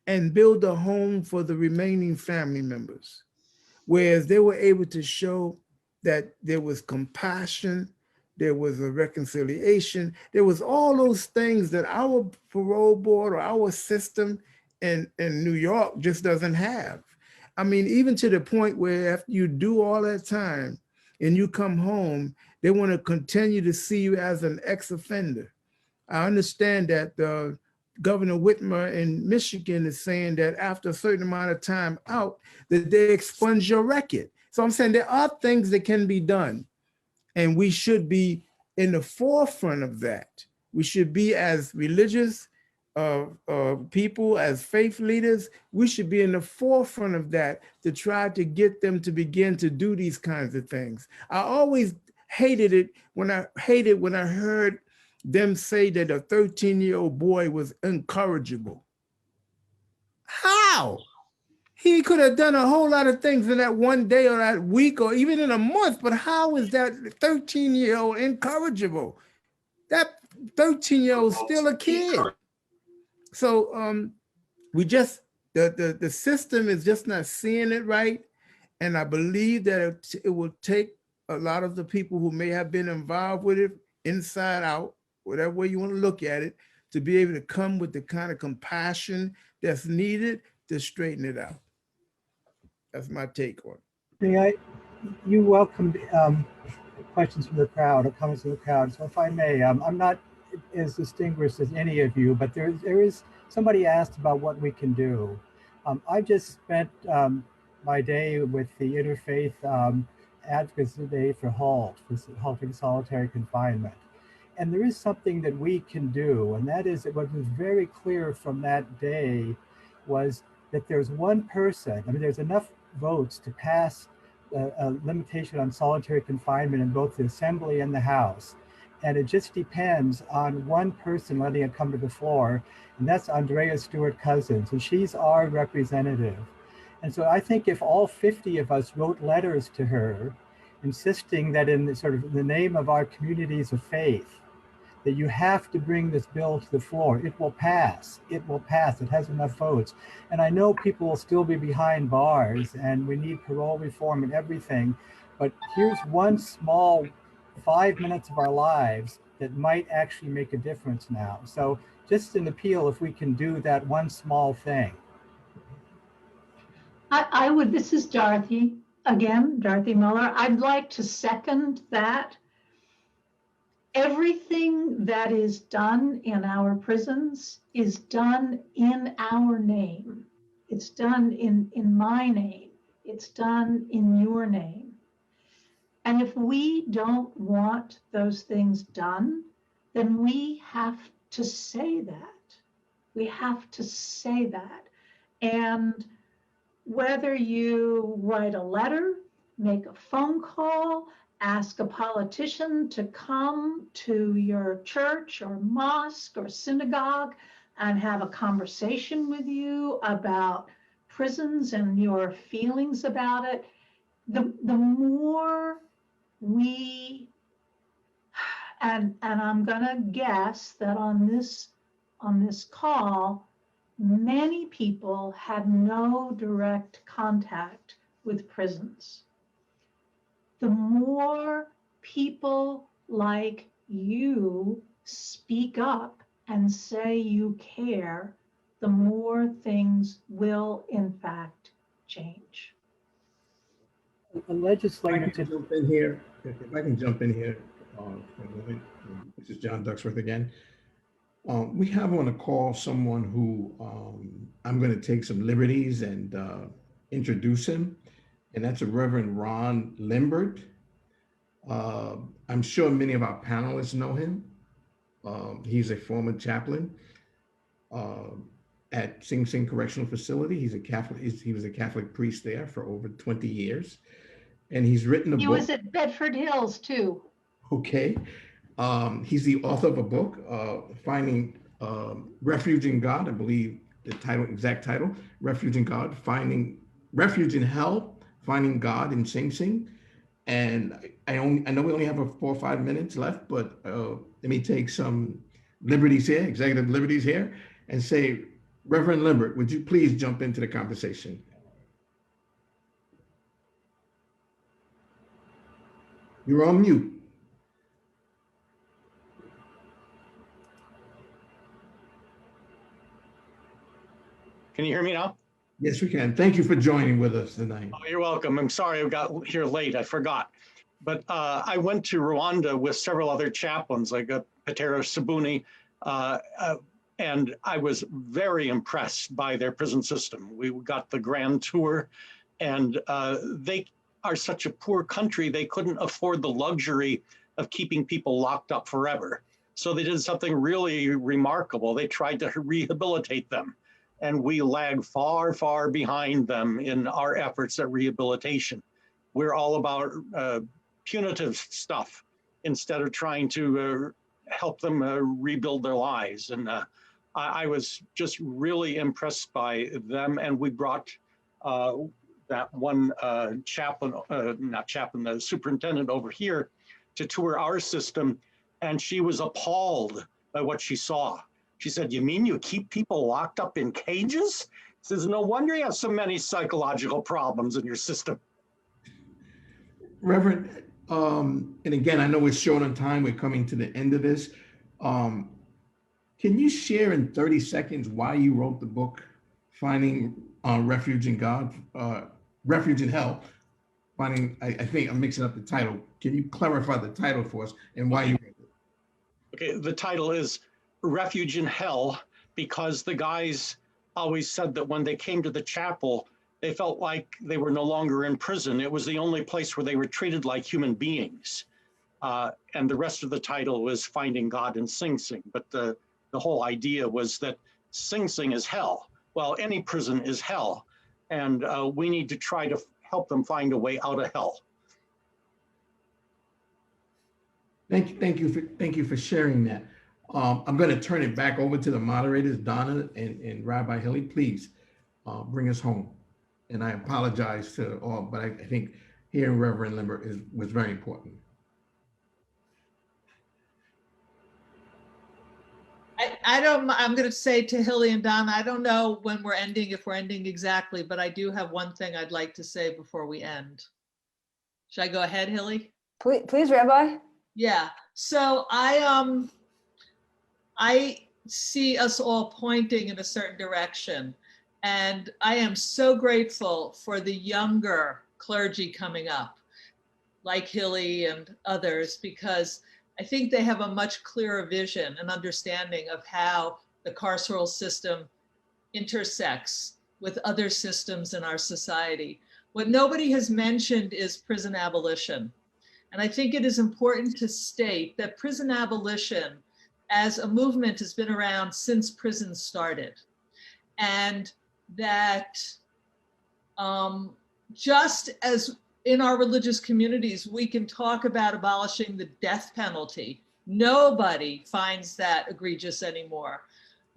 and build a home for the remaining family members. Whereas they were able to show that there was compassion, there was a reconciliation, there was all those things that our parole board or our system in New York just doesn't have. I mean, even to the point where after you do all that time and you come home, they want to continue to see you as an ex-offender. I understand that Governor Whitmer in Michigan is saying that after a certain amount of time out, that they expunge your record. So I'm saying there are things that can be done, and we should be in the forefront of that. We should be, as religious people, as faith leaders, we should be in the forefront of that to try to get them to begin to do these kinds of things. I always hated when I heard them say that a 13-year-old boy was incorrigible. How? He could have done a whole lot of things in that one day or that week or even in a month, but how is that 13-year-old incorrigible? That 13-year-old is still a kid. So we just, the system is just not seeing it right. And I believe that it will take a lot of the people who may have been involved with it inside out, whatever way you want to look at it, to be able to come with the kind of compassion that's needed to straighten it out. That's my take on it. You welcomed questions from the crowd or comments from the crowd. So if I may, I'm not as distinguished as any of you, but there is somebody asked about what we can do. I just spent my day with the Interfaith Advocacy Day for halting solitary confinement. And there is something that we can do, and that is that what was very clear from that day was that there's one person, I mean, there's enough votes to pass a limitation on solitary confinement in both the Assembly and the House. And it just depends on one person letting it come to the floor, and that's Andrea Stewart-Cousins, and she's our representative. And so I think if all 50 of us wrote letters to her, insisting that in the name of our communities of faith, that you have to bring this bill to the floor. It will pass. It will pass. It has enough votes. And I know people will still be behind bars and we need parole reform and everything, but here's one small 5 minutes of our lives that might actually make a difference now. So just an appeal if we can do that one small thing. I would, this is Dorothy, again, Dorothy Muller. I'd like to second that. Everything that is done in our prisons is done in our name. It's done in my name. It's done in your name. And if we don't want those things done, then we have to say that. We have to say that. And whether you write a letter, make a phone call, ask a politician to come to your church or mosque or synagogue and have a conversation with you about prisons and your feelings about it, the more we, and I'm gonna guess that on this call, many people had no direct contact with prisons. The more people like you speak up and say you care, the more things will in fact change. A legislator If I can jump in here, if I can jump in here for a moment, this is John Ducksworth again. We have on the call someone who I'm going to take some liberties and introduce him, and that's a Reverend Ron Limbert. I'm sure many of our panelists know him. He's a former chaplain at Sing Sing Correctional Facility. He's a Catholic. He was a Catholic priest there for over 20 years, and he's written a book. He was at Bedford Hills too. Okay. He's the author of a book, Finding Refuge in God. I believe the exact title, Refuge in God, Refuge in Hell, Finding God in Sing Sing. And I know we only have 4 or 5 minutes left, but let me take some liberties here, executive liberties here, and say, Reverend Limbert, would you please jump into the conversation? You're on mute. Can you hear me now? Yes, we can. Thank you for joining with us tonight. Oh, you're welcome. I'm sorry I got here late. I forgot. But I went to Rwanda with several other chaplains, like Patera Sabuni, and I was very impressed by their prison system. We got the grand tour, and they are such a poor country, they couldn't afford the luxury of keeping people locked up forever. So they did something really remarkable. They tried to rehabilitate them. And we lag far, far behind them in our efforts at rehabilitation. We're all about punitive stuff instead of trying to help them rebuild their lives. And I was just really impressed by them. And we brought that one chaplain, not chaplain, the superintendent over here to tour our system. And she was appalled by what she saw. She said, "You mean you keep people locked up in cages?" She says, "No wonder you have so many psychological problems in your system." Reverend, and again, I know we're short on time. We're coming to the end of this. Can you share in 30 seconds why you wrote the book, Finding Refuge in God, Refuge in Hell? I think I'm mixing up the title. Can you clarify the title for us and why you wrote it? Okay, the title is Refuge in Hell, because the guys always said that when they came to the chapel, they felt like they were no longer in prison. It was the only place where they were treated like human beings. And the rest of the title was Finding God in Sing Sing. But the whole idea was that Sing Sing is hell. Well, any prison is hell. And we need to try to help them find a way out of hell. Thank you for sharing that. I'm going to turn it back over to the moderators, Donna and Rabbi Hilly. Please bring us home. And I apologize to all, but I think hearing Reverend Limbert was very important. I'm going to say to Hilly and Donna, I don't know when we're ending, if we're ending exactly, but I do have one thing I'd like to say before we end. Should I go ahead, Hilly? Please, Rabbi. Yeah. So I see us all pointing in a certain direction. And I am so grateful for the younger clergy coming up, like Hilly and others, because I think they have a much clearer vision and understanding of how the carceral system intersects with other systems in our society. What nobody has mentioned is prison abolition. And I think it is important to state that prison abolition as a movement has been around since prison started. And that just as in our religious communities, we can talk about abolishing the death penalty. Nobody finds that egregious anymore.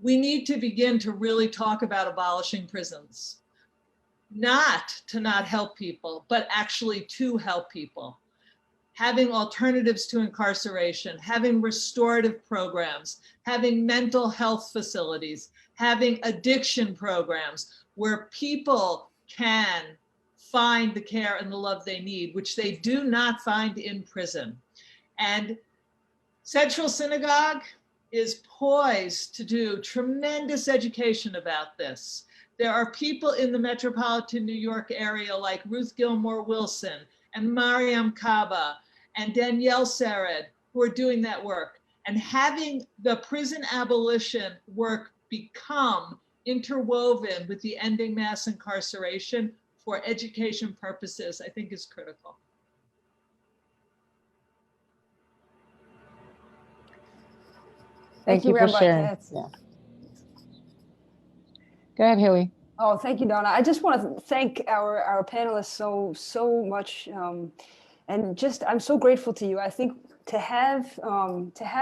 We need to begin to really talk about abolishing prisons. not to not help people, but actually to help people. Having alternatives to incarceration, having restorative programs, having mental health facilities, having addiction programs where people can find the care and the love they need, which they do not find in prison. And Central Synagogue is poised to do tremendous education about this. There are people in the metropolitan New York area like Ruth Gilmore Wilson and Mariam Kaba and Danielle Sered who are doing that work. And having the prison abolition work become interwoven with the ending mass incarceration for education purposes, I think is critical. Thank you for Rabbi sharing. Katz. Yeah. Go ahead, Hilly. Oh, thank you, Donna. I just want to thank our panelists so much, and just I'm so grateful to you. I think to have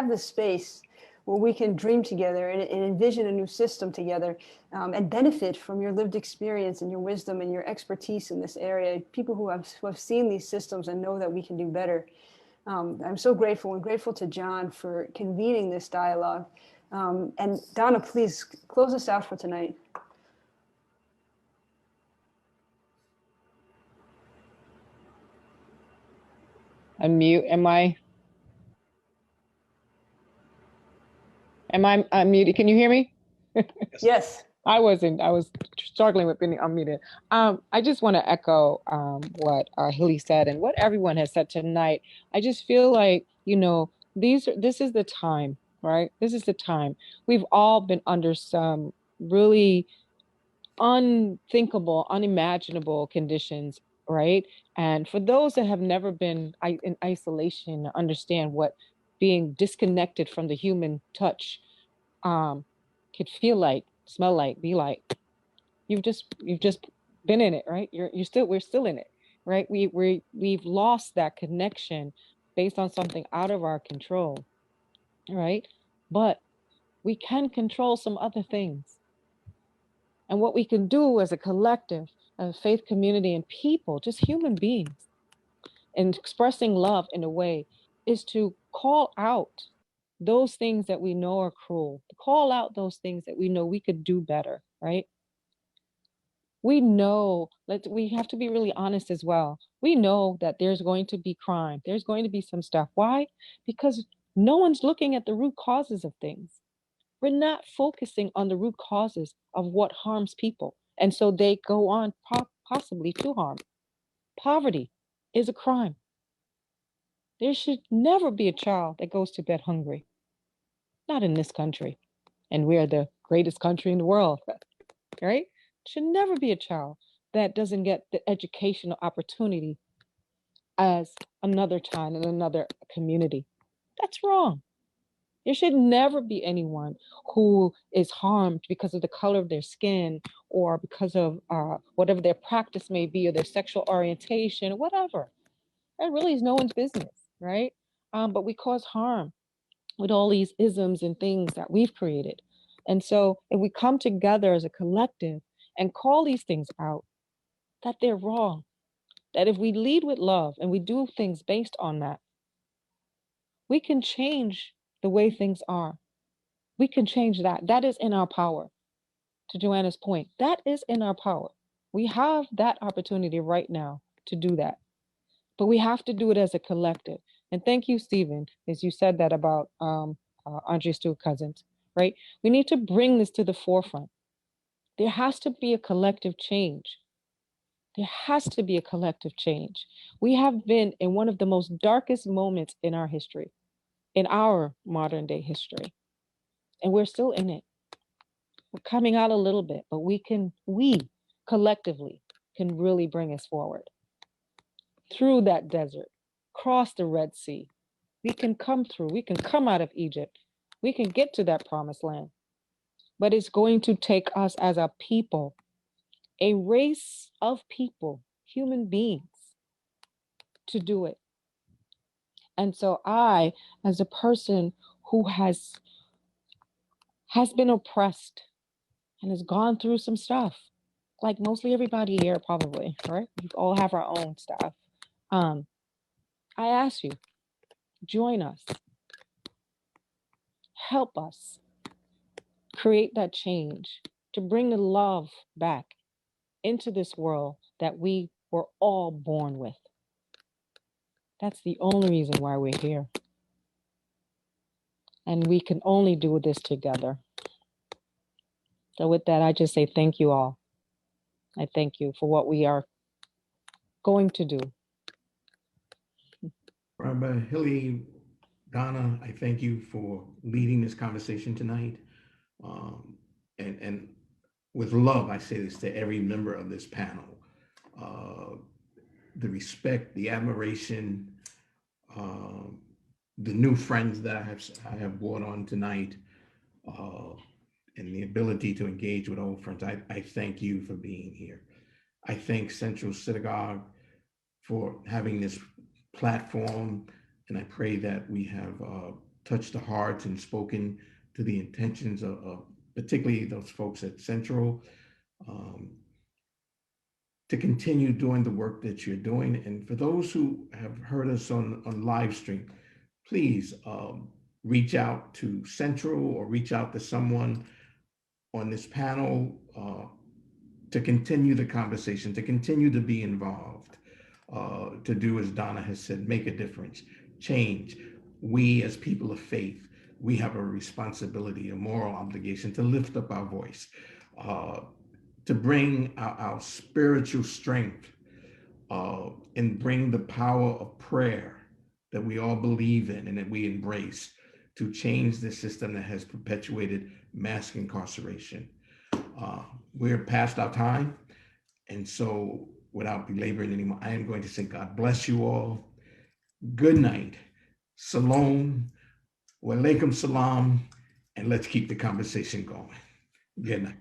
this space where we can dream together and envision a new system together, and benefit from your lived experience and your wisdom and your expertise in this area. People who have seen these systems and know that we can do better. I'm so grateful, and grateful to John for convening this dialogue. And Donna, please close us out for tonight. Unmute. Am I unmuted? Can you hear me? Yes. I was struggling with being unmuted. I just want to echo what Hilly said and what everyone has said tonight. I just feel like, this is the time, right? This is the time. We've all been under some really unthinkable, unimaginable conditions, right? And for those that have never been in isolation, understand what being disconnected from the human touch could feel like, smell like, be like. You've just been in it, right? We're still in it, right? We've lost that connection based on something out of our control, right? But we can control some other things. And what we can do as a collective, a faith community and people, just human beings, and expressing love in a way is to call out those things that we know are cruel, to call out those things that we know we could do better, right? We know that we have to be really honest as well. We know that there's going to be crime. There's going to be some stuff. Why? Because no one's looking at the root causes of things. We're not focusing on the root causes of what harms people. And so they go on possibly to harm. Poverty is a crime. There should never be a child that goes to bed hungry. Not in this country. And we are the greatest country in the world, right? Should never be a child that doesn't get the educational opportunity as another child in another community. That's wrong. There should never be anyone who is harmed because of the color of their skin or because of whatever their practice may be or their sexual orientation or whatever. That really is no one's business, right? But we cause harm with all these isms and things that we've created. And so if we come together as a collective and call these things out, that they're wrong, that if we lead with love and we do things based on that, we can change the way things are. We can change that. That is in our power. To Joanna's point, that is in our power. We have that opportunity right now to do that. But we have to do it as a collective. And thank you, Stephen, as you said that about Andre Stewart Cousins, right? We need to bring this to the forefront. There has to be a collective change. There has to be a collective change. We have been in one of the most darkest moments in our history, in our modern day history. And we're still in it. We're coming out a little bit, but we collectively can really bring us forward. Through that desert, cross the Red Sea. We can come through, we can come out of Egypt. We can get to that promised land. But it's going to take us as a people, a race of people, human beings, to do it. And so I, as a person who has been oppressed and has gone through some stuff, like mostly everybody here probably, right? We all have our own stuff. I ask you, join us, help us create that change to bring the love back into this world that we were all born with. That's the only reason why we're here. And we can only do this together. So with that, I just say thank you all. I thank you for what we are going to do. Rabbi Hilly, Donna, I thank you for leading this conversation tonight. And with love, I say this to every member of this panel. The respect, the admiration, the new friends that I have brought on tonight, and the ability to engage with old friends. I thank you for being here. I thank Central Synagogue for having this platform, and I pray that we have touched the hearts and spoken to the intentions of particularly those folks at Central, to continue doing the work that you're doing. And for those who have heard us on live stream, please reach out to Central or reach out to someone on this panel to continue the conversation, to continue to be involved, to do as Donna has said, make a difference, change. We as people of faith, we have a responsibility, a moral obligation to lift up our voice, to bring our spiritual strength and bring the power of prayer that we all believe in and that we embrace to change the system that has perpetuated mass incarceration. We're past our time. And so without belaboring anymore, I am going to say, God bless you all. Good night. Shalom. Wa alaikum salam. And let's keep the conversation going. Good night.